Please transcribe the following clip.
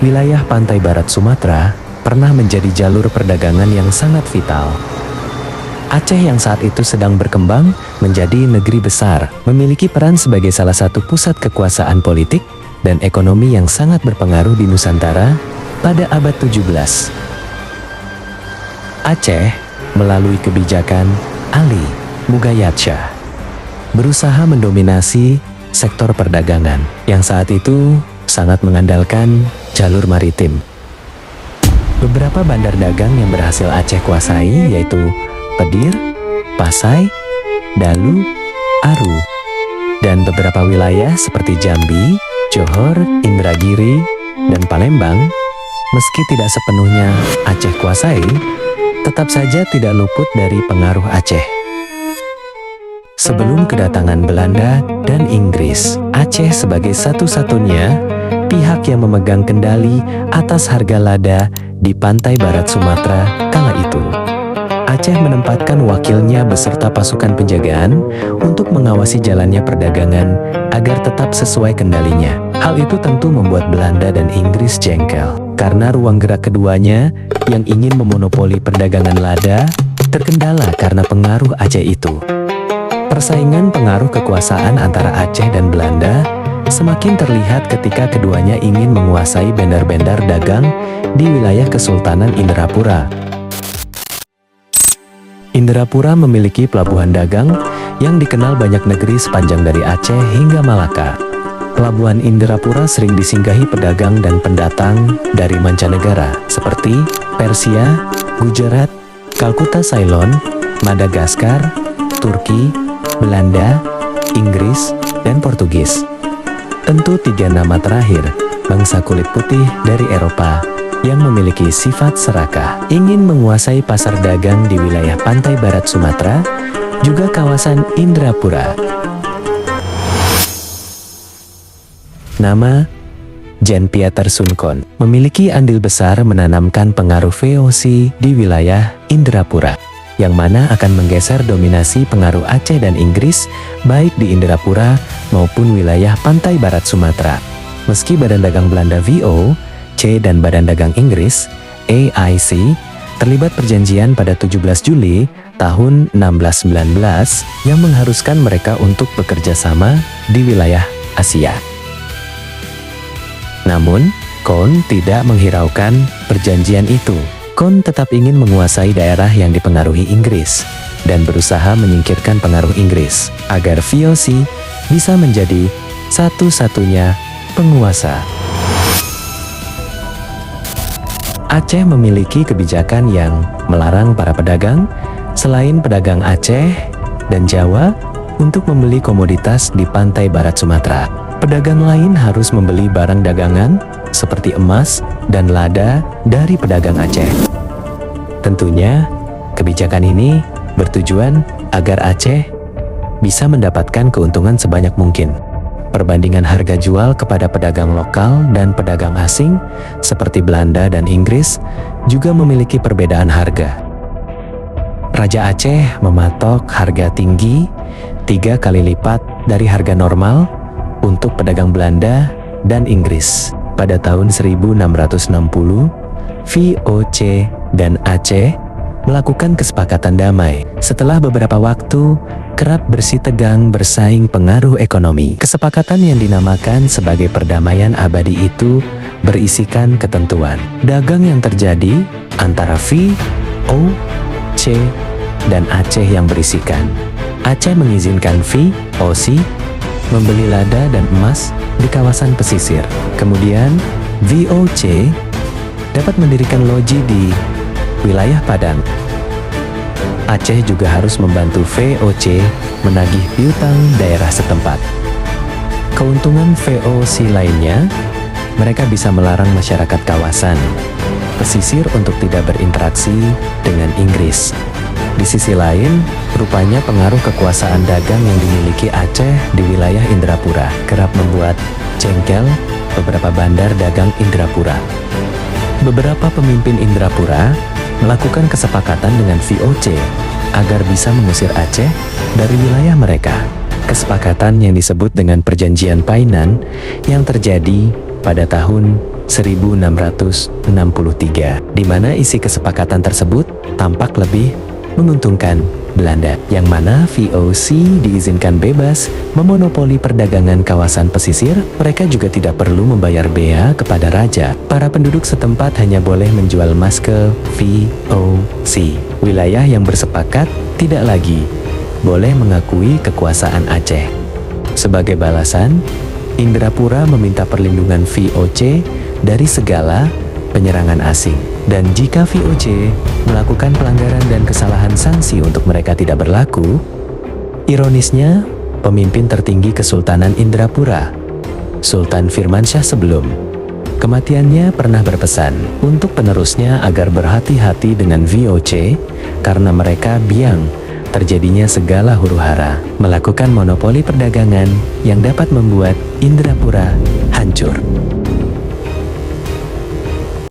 wilayah pantai barat Sumatera pernah menjadi jalur perdagangan yang sangat vital. Aceh yang saat itu sedang berkembang menjadi negeri besar, memiliki peran sebagai salah satu pusat kekuasaan politik dan ekonomi yang sangat berpengaruh di Nusantara pada abad 17. Aceh, melalui kebijakan Ali Mughayat Shah, berusaha mendominasi sektor perdagangan yang saat itu sangat mengandalkan jalur maritim. Beberapa bandar dagang yang berhasil Aceh kuasai yaitu Pedir, Pasai, Dalu, Aru, dan beberapa wilayah seperti Jambi, Johor, Indragiri, dan Palembang. Meski tidak sepenuhnya Aceh kuasai, tetap saja tidak luput dari pengaruh Aceh. Sebelum kedatangan Belanda dan Inggris, Aceh sebagai satu-satunya pihak yang memegang kendali atas harga lada di pantai barat Sumatera kala itu. Aceh menempatkan wakilnya beserta pasukan penjagaan untuk mengawasi jalannya perdagangan agar tetap sesuai kendalinya. Hal itu tentu membuat Belanda dan Inggris jengkel, karena ruang gerak keduanya yang ingin memonopoli perdagangan lada terkendala karena pengaruh Aceh itu. Persaingan pengaruh kekuasaan antara Aceh dan Belanda semakin terlihat ketika keduanya ingin menguasai bandar-bandar dagang di wilayah Kesultanan Indrapura. Indrapura memiliki pelabuhan dagang yang dikenal banyak negeri sepanjang dari Aceh hingga Malaka. Pelabuhan Indrapura sering disinggahi pedagang dan pendatang dari mancanegara seperti Persia, Gujarat, Kalkuta Ceylon, Madagaskar, Turki, Belanda, Inggris, dan Portugis. Tentu tiga nama terakhir, bangsa kulit putih dari Eropa yang memiliki sifat serakah, ingin menguasai pasar dagang di wilayah pantai barat Sumatera, juga kawasan Indrapura. Nama Jan Pieter Sunkon memiliki andil besar menanamkan pengaruh VOC di wilayah Indrapura, yang mana akan menggeser dominasi pengaruh Aceh dan Inggris baik di Indrapura maupun wilayah pantai barat Sumatera. Meski Badan Dagang Belanda VOC dan Badan Dagang Inggris AIC terlibat perjanjian pada 17 Juli tahun 1619 yang mengharuskan mereka untuk bekerja sama di wilayah Asia. Namun, Kon tidak menghiraukan perjanjian itu. Kon tetap ingin menguasai daerah yang dipengaruhi Inggris dan berusaha menyingkirkan pengaruh Inggris agar VOC bisa menjadi satu-satunya penguasa. Aceh memiliki kebijakan yang melarang para pedagang selain pedagang Aceh dan Jawa untuk membeli komoditas di pantai barat Sumatera. Pedagang lain harus membeli barang dagangan seperti emas dan lada dari pedagang Aceh. Tentunya, kebijakan ini bertujuan agar Aceh bisa mendapatkan keuntungan sebanyak mungkin. Perbandingan harga jual kepada pedagang lokal dan pedagang asing seperti Belanda dan Inggris juga memiliki perbedaan harga. Raja Aceh mematok harga tinggi 3 kali lipat dari harga normal untuk pedagang Belanda dan Inggris. Pada tahun 1660, VOC dan Aceh melakukan kesepakatan damai. Setelah beberapa waktu, kerap bersitegang bersaing pengaruh ekonomi. Kesepakatan yang dinamakan sebagai perdamaian abadi itu berisikan ketentuan dagang yang terjadi antara VOC dan Aceh yang berisikan Aceh mengizinkan VOC membeli lada dan emas di kawasan pesisir. Kemudian, VOC dapat mendirikan loji di wilayah Padang. Aceh juga harus membantu VOC menagih piutang daerah setempat. Keuntungan VOC lainnya, mereka bisa melarang masyarakat kawasan pesisir untuk tidak berinteraksi dengan Inggris. Di sisi lain, rupanya pengaruh kekuasaan dagang yang dimiliki Aceh di wilayah Indrapura kerap membuat jengkel beberapa bandar dagang Indrapura. Beberapa pemimpin Indrapura melakukan kesepakatan dengan VOC agar bisa mengusir Aceh dari wilayah mereka. Kesepakatan yang disebut dengan Perjanjian Painan yang terjadi pada tahun 1663, di mana isi kesepakatan tersebut tampak lebih menguntungkan Belanda, yang mana VOC diizinkan bebas memonopoli perdagangan kawasan pesisir. Mereka juga tidak perlu membayar bea kepada raja. Para penduduk setempat hanya boleh menjual emas ke VOC. Wilayah yang bersepakat tidak lagi boleh mengakui kekuasaan Aceh. Sebagai balasan, Indrapura meminta perlindungan VOC dari segala penyerangan asing. Dan jika VOC melakukan pelanggaran dan kesalahan, sanksi untuk mereka tidak berlaku. Ironisnya, pemimpin tertinggi Kesultanan Indrapura, Sultan Firmansyah sebelum kematiannya pernah berpesan untuk penerusnya agar berhati-hati dengan VOC karena mereka biang terjadinya segala huru-hara, melakukan monopoli perdagangan yang dapat membuat Indrapura hancur.